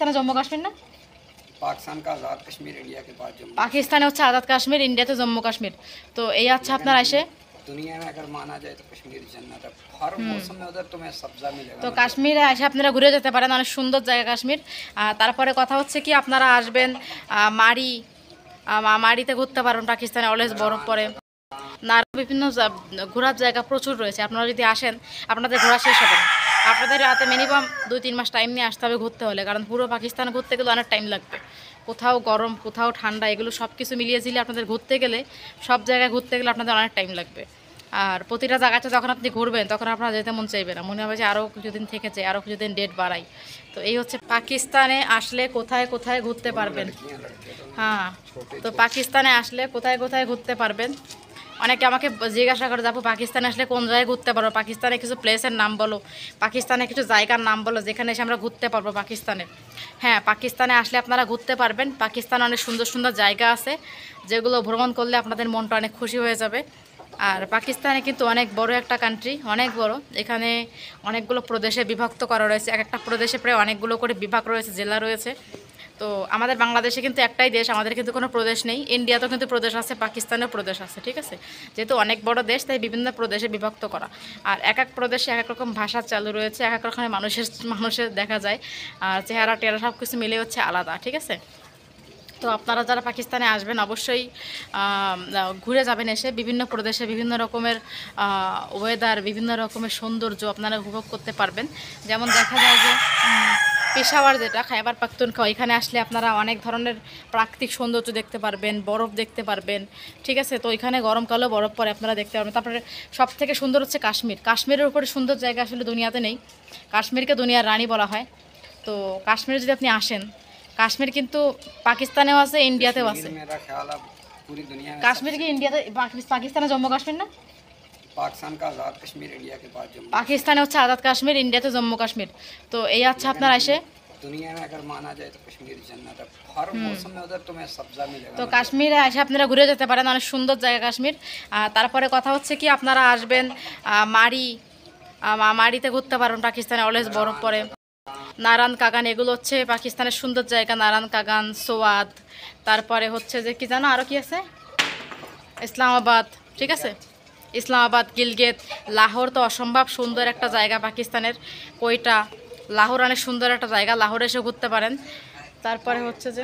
পাকিস্তানে জম্মু কাশ্মীর না? पाकिस्तान का आज़ाद कश्मीर इंडिया के पास जम्मू পাকিস্তানে হচ্ছে আজাদ কাশ্মীর, ইন্ডিয়াতে জম্মু কাশ্মীর। তো এই আচ্ছা আপনারা এসে दुनिया में अगर माना जाए तो कश्मीर जन्नत है। हर मौसम में उधर तुम्हें सब्जा मिलेगा। তো কাশ্মীরে এসে আপনারা ঘুরে যেতে পারেন, অনেক সুন্দর জায়গা কাশ্মীর। তারপরে কথা হচ্ছে কি আপনারা আসবেন মারি, মারিতে ঘুরতে পারবেন, পাকিস্তানে অলওয়েজ বরফ পড়ে। না বিভিন্ন ঘোরার জায়গা প্রচুর রয়েছে, আপনারা যদি আসেন আপনাদের ঘোরা শেষ হবে না। আপনাদের রাতে মিনিমাম 2-3 মাস টাইম নিয়ে আসতে হবে ঘুরতে হলে, কারণ পুরো পাকিস্তান ঘুরতে গেলে অনেক টাইম লাগবে। কোথাও গরম কোথাও ঠান্ডা, এগুলো সব কিছু মিলিয়ে ঝিলিয়ে আপনাদের ঘুরতে গেলে, সব জায়গায় ঘুরতে গেলে আপনাদের অনেক টাইম লাগবে। আর প্রতিটা জায়গাতে যখন আপনি ঘুরবেন তখন আপনারা যেতে মন চাইবে না, মনে হবে যে আরও কিছুদিন থেকে যায়, আরও কিছুদিন ডেট বাড়াই। তো এই হচ্ছে পাকিস্তানে আসলে কোথায় কোথায় ঘুরতে পারবেন। হ্যাঁ, তো পাকিস্তানে আসলে কোথায় কোথায় ঘুরতে পারবেন। অনেকে আমাকে জিজ্ঞাসা করে যাবো পাকিস্তানে আসলে কোন জায়গায় ঘুরতে পারবো, পাকিস্তানে কিছু প্লেসের নাম বলো, পাকিস্তানে কিছু জায়গার নাম বলো যেখানে এসে আমরা ঘুরতে পারবো পাকিস্তানে। হ্যাঁ, পাকিস্তানে আসলে আপনারা ঘুরতে পারবেন। পাকিস্তানে অনেক সুন্দর সুন্দর জায়গা আছে যেগুলো ভ্রমণ করলে আপনাদের মনটা অনেক খুশি হয়ে যাবে। আর পাকিস্তানে কিন্তু অনেক বড় একটা কান্ট্রি, অনেক বড়। এখানে অনেকগুলো প্রদেশে বিভক্ত করা রয়েছে, এক একটা প্রদেশে প্রায় অনেকগুলো করে বিভাগ রয়েছে, জেলা রয়েছে। তো আমাদের বাংলাদেশে কিন্তু একটাই দেশ, আমাদের কিন্তু কোনো প্রদেশ নেই। ইন্ডিয়াতেও কিন্তু প্রদেশ আছে, পাকিস্তানেও প্রদেশ আছে, ঠিক আছে। যেহেতু অনেক বড় দেশ তাই বিভিন্ন প্রদেশে বিভক্ত করা। আর এক এক প্রদেশে এক এক রকম ভাষা চালু রয়েছে, এক এক রকমের মানুষের দেখা যায়। আর চেহারা টেহারা সব কিছু মিলে হচ্ছে আলাদা, ঠিক আছে। তো আপনারা যারা পাকিস্তানে আসবেন অবশ্যই ঘুরে যাবেন, এসে বিভিন্ন প্রদেশে বিভিন্ন রকমের ওয়েদার, বিভিন্ন রকমের সৌন্দর্য আপনারা উপভোগ করতে পারবেন। যেমন দেখা যায় যে পেশাওয়ার, যেটা খাইবার পাখতুনখোয়া, এখানে আসলে আপনারা অনেক ধরনের প্রাকৃতিক সৌন্দর্য দেখতে পারবেন, বরফ দেখতে পারবেন, ঠিক আছে। তো এখানে গরমকালেও বরফ পরে আপনারা দেখতে পারবেন। তারপরে সব থেকে সুন্দর হচ্ছে কাশ্মীর। কাশ্মীরের উপরে সুন্দর জায়গা আসলে দুনিয়াতে নেই। কাশ্মীরকে দুনিয়ার রানী বলা হয়। তো কাশ্মীরে যদি আপনি আসেন, কাশ্মীর কিন্তু পাকিস্তানেও আছে, ইন্ডিয়াতেও আছে। কাশ্মীর কি ইন্ডিয়াতে, পাকিস্তানে জম্মু কাশ্মীর না? पाकिस्तान का आज़ाद कश्मीर इंडिया के पास जम्मू পাকিস্তানে হচ্ছে আজাদ কাশ্মীর, ইন্ডিয়াতে জম্মু কাশ্মীর। তো এই আচ্ছা আপনারা এসে दुनिया में अगर माना जाए तो कश्मीर जन्नत है। हर मौसम में उधर तुम्हें सब्जा मिलेगा। তো কাশ্মীরে এসে আপনারা ঘুরে যেতে পারেন, অনেক সুন্দর জায়গা কাশ্মীর। তারপরে কথা হচ্ছে কি আপনারা আসবেন মারি, মারিতে ঘুরতে পারবেন, পাকিস্তানে অলওয়েজ বরফ পড়ে। নারায়ণ কাগান, এগুলো হচ্ছে পাকিস্তানের সুন্দর জায়গা। নারায়ণ কাগান, সোয়াদ, তারপরে হচ্ছে যে কি জানো আরও কি আছে, ইসলামাবাদ, ঠিক আছে। ইসলামাবাদ, গিলগিত, লাহোর তো অসম্ভব সুন্দর একটা জায়গা পাকিস্তানের। কোয়েটা, লাহোর অনেক সুন্দর একটা জায়গা, লাহোরে এসে ঘুরতে পারেন। তারপরে হচ্ছে যে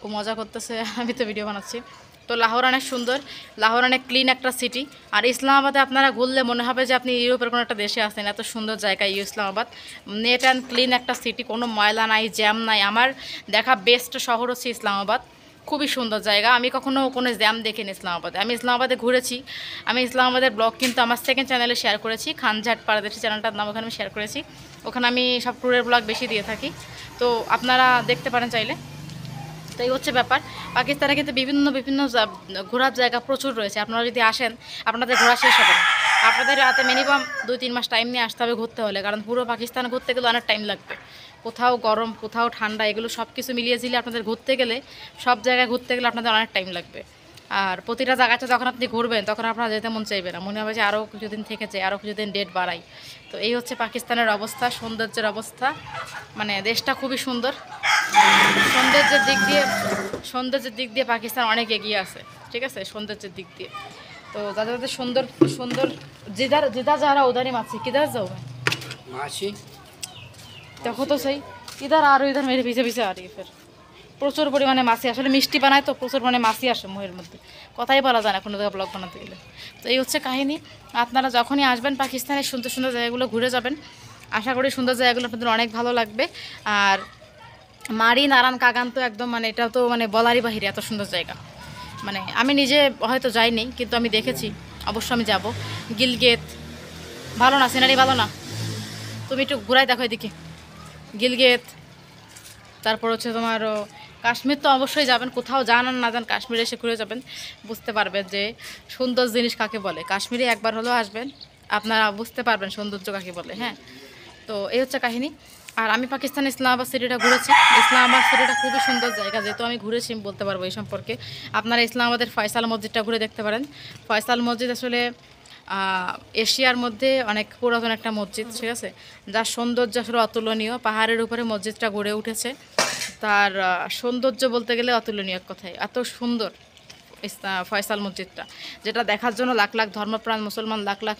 ও মজা করতেছে, আমি তো ভিডিও বানাচ্ছি। তো লাহোর অনেক সুন্দর, লাহোর অনেক ক্লিন একটা সিটি। আর ইসলামাবাদে আপনারা ঘুরলে মনে হবে যে আপনি ইউরোপের কোনো একটা দেশে আসেন, এত সুন্দর জায়গা ইসলামাবাদ। নেট অ্যান্ড ক্লিন একটা সিটি, কোনো ময়লা নাই, জ্যাম নাই। আমার দেখা বেস্ট শহর হচ্ছে ইসলামাবাদ, খুবই সুন্দর জায়গা। আমি কখনো কোনো জ্যাম দেখিনি ইসলামাবাদে। আমি ইসলামাবাদে ঘুরেছি, আমি ইসলামাবাদের ব্লগ কিন্তু আমার সেকেন্ড চ্যানেলে শেয়ার করেছি, খানঝাট পারদেশি চ্যানেলটার নাম, ওখানে আমি শেয়ার করেছি। ওখানে আমি সব ট্যুরের ব্লগ বেশি দিয়ে থাকি, তো আপনারা দেখতে পারেন চাইলে। তো এই হচ্ছে ব্যাপার। পাকিস্তানে কিন্তু বিভিন্ন বিভিন্ন ঘোরার জায়গা প্রচুর রয়েছে, আপনারা যদি আসেন আপনাদের ঘোরা শেষ হবে না। আপনাদের রাতে মিনিমাম 2-3 মাস টাইম নিয়ে আসতে হবে ঘুরতে হলে, কারণ পুরো পাকিস্তান ঘুরতে গেলে অনেক টাইম লাগবে। কোথাও গরম কোথাও ঠান্ডা, এগুলো সব কিছু মিলিয়ে ঝিলিয়ে আপনাদের ঘুরতে গেলে, সব জায়গায় ঘুরতে গেলে আপনাদের অনেক টাইম লাগবে। আর প্রতিটা জায়গাতে যখন আপনি ঘুরবেন তখন আপনারা যেতে মন চাইবে না, মনে হবে যে আরও কিছুদিন থেকে যায়, আরও কিছুদিন ডেট বাড়াই। তো এই হচ্ছে পাকিস্তানের অবস্থা, সৌন্দর্যের অবস্থা। মানে দেশটা খুবই সুন্দর, সৌন্দর্যের দিক দিয়ে পাকিস্তান অনেক এগিয়ে আছে, ঠিক আছে, সৌন্দর্যের দিক দিয়ে। তো যাদের যাদের সুন্দর সুন্দর জিদার জিদা যারা উদারি মাছি কিদার যাও माशी দেখো তো সেই ইধার আর ইধার মেরে পিছে পিছে আর ফের প্রচুর পরিমাণে মাছি, আসলে মিষ্টি বানায় তো প্রচুর পরিমাণে মাছি আসে মুহের মধ্যে, কথাই বলা যায় না কোনো জায়গায় ব্লগ বানাতে গেলে। তো এই হচ্ছে কাহিনী। আপনারা যখনই আসবেন পাকিস্তানের সুন্দর সুন্দর জায়গাগুলো ঘুরে যাবেন, আশা করি সুন্দর জায়গাগুলো আপনাদের অনেক ভালো লাগবে। আর মারি, নারায়ণ কাগান তো একদম মানে এটা তো মানে বলারই বাহিরে, এত সুন্দর জায়গা। মানে আমি নিজে হয়তো যাইনি কিন্তু আমি দেখেছি, অবশ্য আমি যাব। গিলগিত ভালো না, সিনারি ভালো না, তুমি একটু ঘুরাই দেখো এদিকে। গিলগিত, তারপর হচ্ছে তোমার কাশ্মীর তো অবশ্যই যাবেন, কোথাও যান আর না যান কাশ্মীরে এসে ঘুরে যাবেন, বুঝতে পারবেন যে সুন্দর জিনিস কাকে বলে। কাশ্মীরে একবার হলেও আসবেন, আপনারা বুঝতে পারবেন সৌন্দর্য কাকে বলে। হ্যাঁ, তো এই হচ্ছে কাহিনী। আর আমি পাকিস্তান ইসলামাবাদ সিটিটা ঘুরেছি, ইসলামাবাদ সিটিটা খুবই সুন্দর জায়গা, যেহেতু আমি ঘুরেছি বলতে পারবো এই সম্পর্কে। আপনারা ইসলামাবাদের ফয়সাল মসজিদটা ঘুরে দেখতে পারেন। ফয়সাল মসজিদ আসলে এশিয়ার মধ্যে অনেক পুরাতন একটা মসজিদ, ঠিক আছে, যার সৌন্দর্য আসলে অতুলনীয়। পাহাড়ের উপরে মসজিদটা গড়ে উঠেছে, তার সৌন্দর্য বলতে গেলে অতুলনীয় এক কথায়, এত সুন্দর ফয়সাল মসজিদটা, যেটা দেখার জন্য লাখ লাখ ধর্মপ্রাণ মুসলমান, লাখ লাখ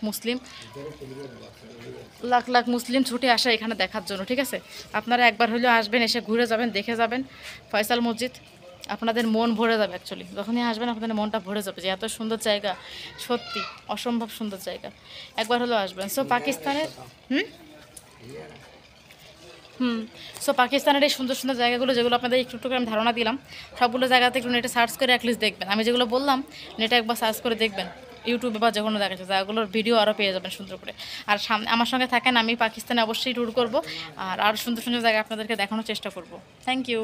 মুসলিম ছুটে আসে এখানে দেখার জন্য, ঠিক আছে। আপনারা একবার হলেও আসবেন, এসে ঘুরে যাবেন, দেখে যাবেন ফয়সাল মসজিদ। আপনাদের মন ভরে যাবে, অ্যাকচুয়ালি যখনই আসবেন আপনাদের মনটা ভরে যাবে যে এত সুন্দর জায়গা, সত্যি অসম্ভব সুন্দর জায়গা, একবার হলেও আসবেন। সো পাকিস্তানের সো পাকিস্তানের এই সুন্দর সুন্দর জায়গাগুলো, যেগুলো আপনাদের একটু একটু করে আমি ধারণা দিলাম, সবগুলো জায়গাতে একটু নেটে সার্চ করে অ্যাটলিস্ট দেখবেন। আমি যেগুলো বললাম নেটে একবার সার্চ করে দেখবেন, ইউটিউবে বা যে কোনো জায়গাতে, জায়গাগুলোর ভিডিও আরও পেয়ে যাবেন সুন্দর করে। আর সামনে আমার সঙ্গে থাকেন, আমি পাকিস্তানে অবশ্যই ট্যুর করব, আর আরও সুন্দর সুন্দর জায়গা আপনাদেরকে দেখানোর চেষ্টা করব। Thank you.